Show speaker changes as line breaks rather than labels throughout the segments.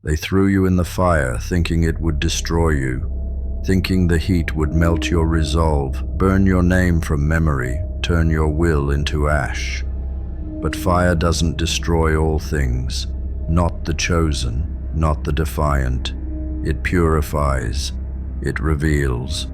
They threw you in the fire, thinking it would destroy you, thinking the heat would melt your resolve, burn your name from memory, turn your will into ash. But fire doesn't destroy all things, not the chosen, not the defiant. It purifies, it reveals.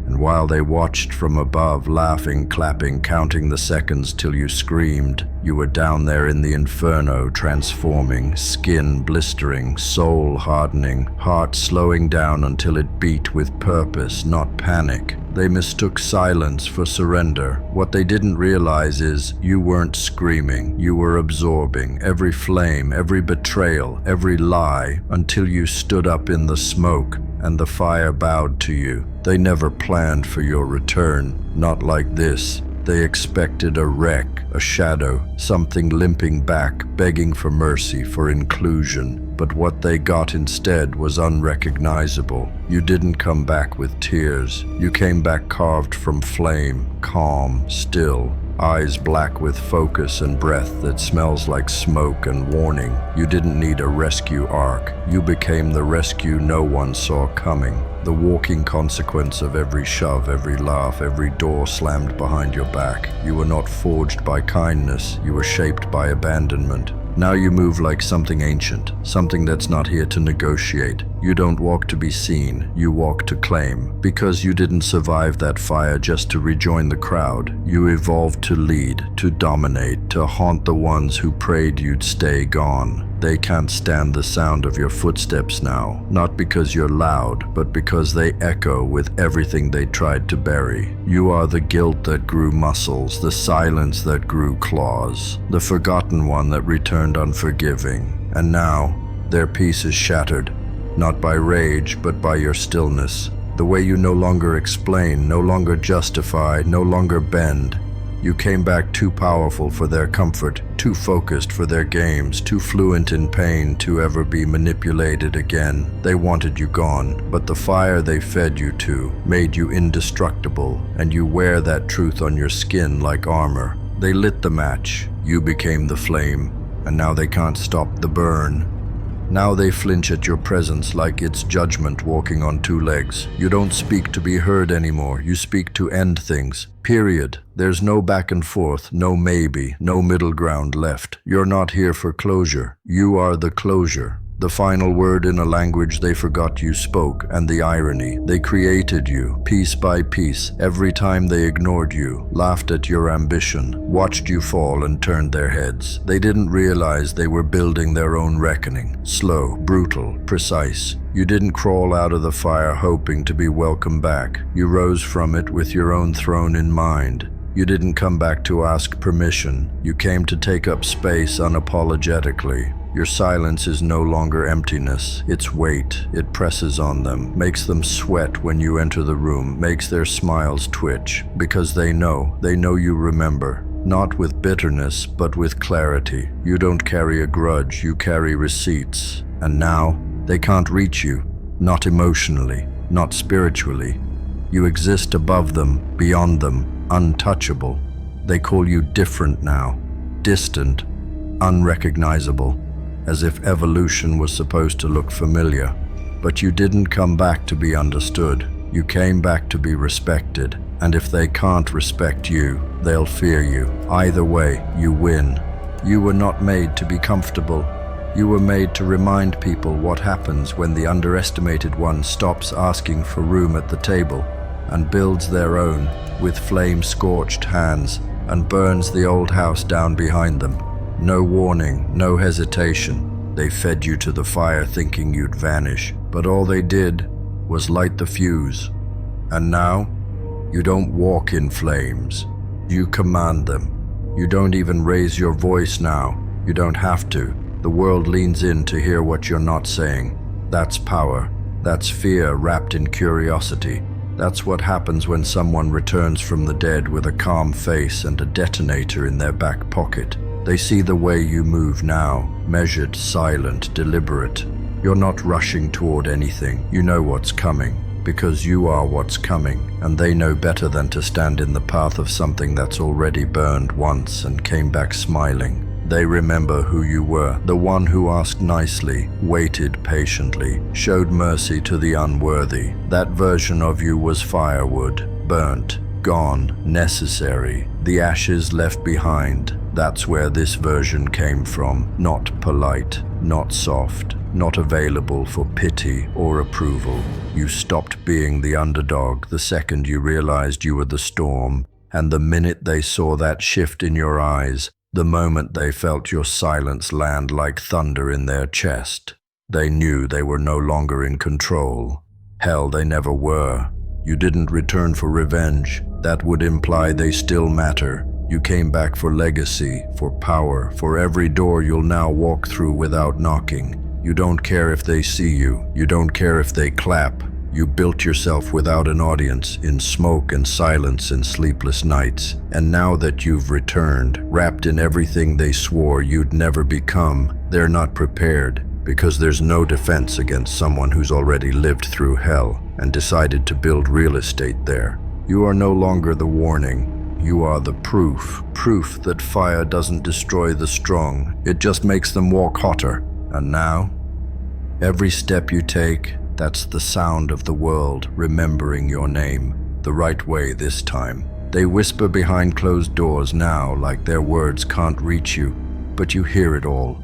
And while they watched from above, laughing, clapping, counting the seconds till you screamed, you were down there in the inferno, transforming, skin blistering, soul hardening, heart slowing down until it beat with purpose, not panic. They mistook silence for surrender. What they didn't realize is you weren't screaming, you were absorbing every flame, every betrayal, every lie, until you stood up in the smoke and the fire bowed to you. They never planned for your return, not like this. They expected a wreck, a shadow, something limping back, begging for mercy, for inclusion. But what they got instead was unrecognizable. You didn't come back with tears. You came back carved from flame, calm, still, eyes black with focus and breath that smells like smoke and warning. You didn't need a rescue arc. You became the rescue no one saw coming. The walking consequence of every shove, every laugh, every door slammed behind your back. You were not forged by kindness. You were shaped by abandonment. Now you move like something ancient, something that's not here to negotiate. You don't walk to be seen, you walk to claim. Because you didn't survive that fire just to rejoin the crowd. You evolved to lead, to dominate, to haunt the ones who prayed you'd stay gone. They can't stand the sound of your footsteps now, not because you're loud, but because they echo with everything they tried to bury. You are the guilt that grew muscles, the silence that grew claws, the forgotten one that returned unforgiving. And now, their peace is shattered, not by rage, but by your stillness. The way you no longer explain, no longer justify, no longer bend. You came back too powerful for their comfort, too focused for their games, too fluent in pain to ever be manipulated again. They wanted you gone, but the fire they fed you to made you indestructible, and you wear that truth on your skin like armor. They lit the match, you became the flame, and now they can't stop the burn. Now they flinch at your presence like it's judgment walking on two legs. You don't speak to be heard anymore. You speak to end things. Period. There's no back and forth, no maybe, no middle ground left. You're not here for closure. You are the closure. The final word in a language they forgot you spoke, and the irony. They created you, piece by piece, every time they ignored you, laughed at your ambition, watched you fall and turned their heads. They didn't realize they were building their own reckoning. Slow, brutal, precise. You didn't crawl out of the fire hoping to be welcomed back. You rose from it with your own throne in mind. You didn't come back to ask permission. You came to take up space unapologetically. Your silence is no longer emptiness, it's weight. It presses on them, makes them sweat when you enter the room, makes their smiles twitch, because they know you remember. Not with bitterness, but with clarity. You don't carry a grudge, you carry receipts. And now, they can't reach you, not emotionally, not spiritually. You exist above them, beyond them, untouchable. They call you different now, distant, unrecognizable. As if evolution was supposed to look familiar. But you didn't come back to be understood. You came back to be respected. And if they can't respect you, they'll fear you. Either way, you win. You were not made to be comfortable. You were made to remind people what happens when the underestimated one stops asking for room at the table and builds their own with flame-scorched hands and burns the old house down behind them. No warning, no hesitation. They fed you to the fire thinking you'd vanish, but all they did was light the fuse. And now, you don't walk in flames. You command them. You don't even raise your voice now. You don't have to. The world leans in to hear what you're not saying. That's power. That's fear wrapped in curiosity. That's what happens when someone returns from the dead with a calm face and a detonator in their back pocket. They see the way you move now, measured, silent, deliberate. You're not rushing toward anything. You know what's coming, because you are what's coming, and they know better than to stand in the path of something that's already burned once and came back smiling. They remember who you were, the one who asked nicely, waited patiently, showed mercy to the unworthy. That version of you was firewood, burnt, gone, necessary, the ashes left behind. That's where this version came from. Not polite, not soft, not available for pity or approval. You stopped being the underdog the second you realized you were the storm, and the minute they saw that shift in your eyes, the moment they felt your silence land like thunder in their chest, they knew they were no longer in control. Hell, they never were. You didn't return for revenge. That would imply they still matter. You came back for legacy, for power, for every door you'll now walk through without knocking. You don't care if they see you. You don't care if they clap. You built yourself without an audience, in smoke and silence and sleepless nights. And now that you've returned, wrapped in everything they swore you'd never become, they're not prepared, because there's no defense against someone who's already lived through hell and decided to build real estate there. You are no longer the warning. You are the proof. Proof that fire doesn't destroy the strong. It just makes them walk hotter. And now, every step you take, that's the sound of the world remembering your name, the right way this time. They whisper behind closed doors now like their words can't reach you, but you hear it all.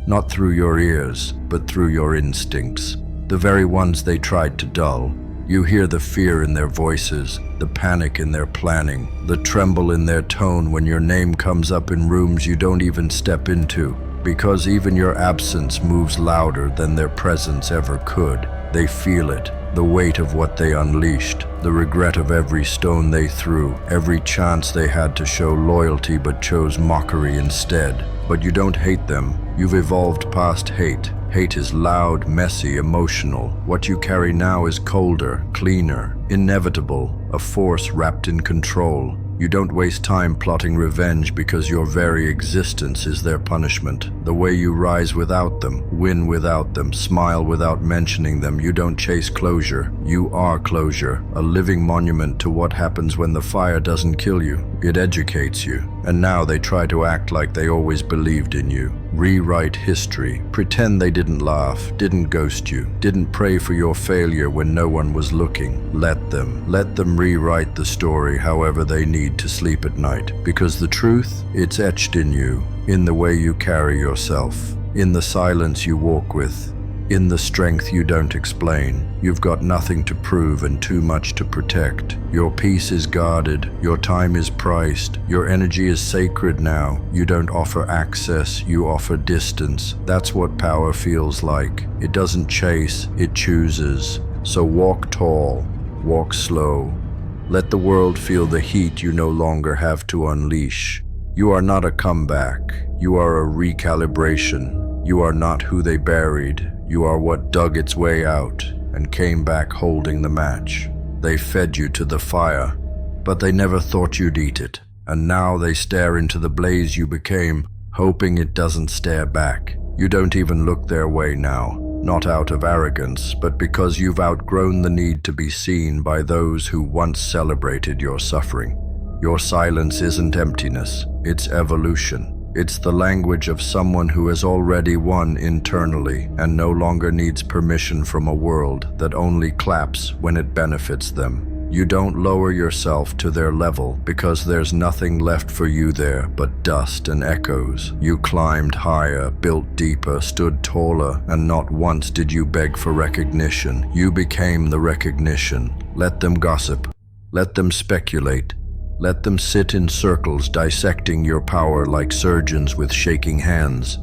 Not through your ears, but through your instincts, the very ones they tried to dull. You hear the fear in their voices, the panic in their planning, the tremble in their tone when your name comes up in rooms you don't even step into, because even your absence moves louder than their presence ever could. They feel it, the weight of what they unleashed, the regret of every stone they threw, every chance they had to show loyalty but chose mockery instead. But you don't hate them. You've evolved past hate. Hate is loud, messy, emotional. What you carry now is colder, cleaner, inevitable, a force wrapped in control. You don't waste time plotting revenge because your very existence is their punishment. The way you rise without them, win without them, smile without mentioning them, you don't chase closure. You are closure, a living monument to what happens when the fire doesn't kill you. It educates you. And now they try to act like they always believed in you. Rewrite history. Pretend they didn't laugh, didn't ghost you, didn't pray for your failure when no one was looking. Let them. Let them rewrite the story however they need to sleep at night. Because the truth, it's etched in you, in the way you carry yourself, in the silence you walk with, in the strength you don't explain. You've got nothing to prove and too much to protect. Your peace is guarded, your time is priced, your energy is sacred now. You don't offer access, you offer distance. That's what power feels like. It doesn't chase, it chooses. So walk tall, walk slow. Let the world feel the heat you no longer have to unleash. You are not a comeback, you are a recalibration. You are not who they buried. You are what dug its way out and came back holding the match. They fed you to the fire, but they never thought you'd eat it. And now they stare into the blaze you became, hoping it doesn't stare back. You don't even look their way now, not out of arrogance, but because you've outgrown the need to be seen by those who once celebrated your suffering. Your silence isn't emptiness, it's evolution. It's the language of someone who has already won internally and no longer needs permission from a world that only claps when it benefits them. You don't lower yourself to their level because there's nothing left for you there but dust and echoes. You climbed higher, built deeper, stood taller, and not once did you beg for recognition. You became the recognition. Let them gossip. Let them speculate. Let them sit in circles dissecting your power like surgeons with shaking hands.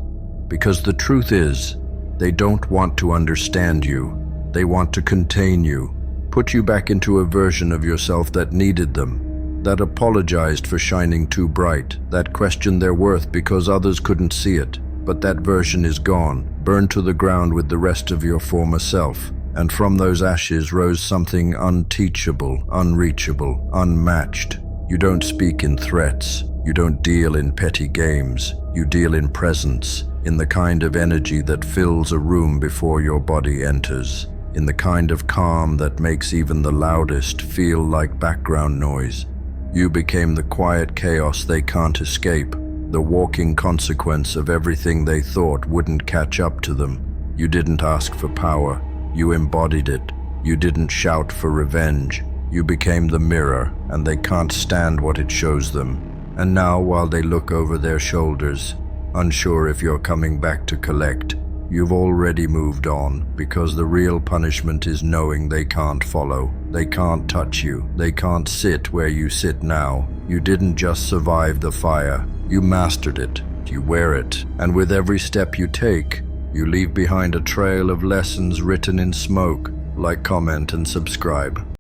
Because the truth is, they don't want to understand you. They want to contain you, put you back into a version of yourself that needed them, that apologized for shining too bright, that questioned their worth because others couldn't see it. But that version is gone, burned to the ground with the rest of your former self. And from those ashes rose something unteachable, unreachable, unmatched. You don't speak in threats. You don't deal in petty games. You deal in presence, in the kind of energy that fills a room before your body enters, in the kind of calm that makes even the loudest feel like background noise. You became the quiet chaos they can't escape, the walking consequence of everything they thought wouldn't catch up to them. You didn't ask for power, you embodied it. You didn't shout for revenge, you became the mirror, and they can't stand what it shows them. And now, while they look over their shoulders, unsure if you're coming back to collect, you've already moved on, because the real punishment is knowing they can't follow, they can't touch you, they can't sit where you sit now. You didn't just survive the fire, you mastered it, you wear it, and with every step you take, you leave behind a trail of lessons written in smoke. Like, comment, and subscribe.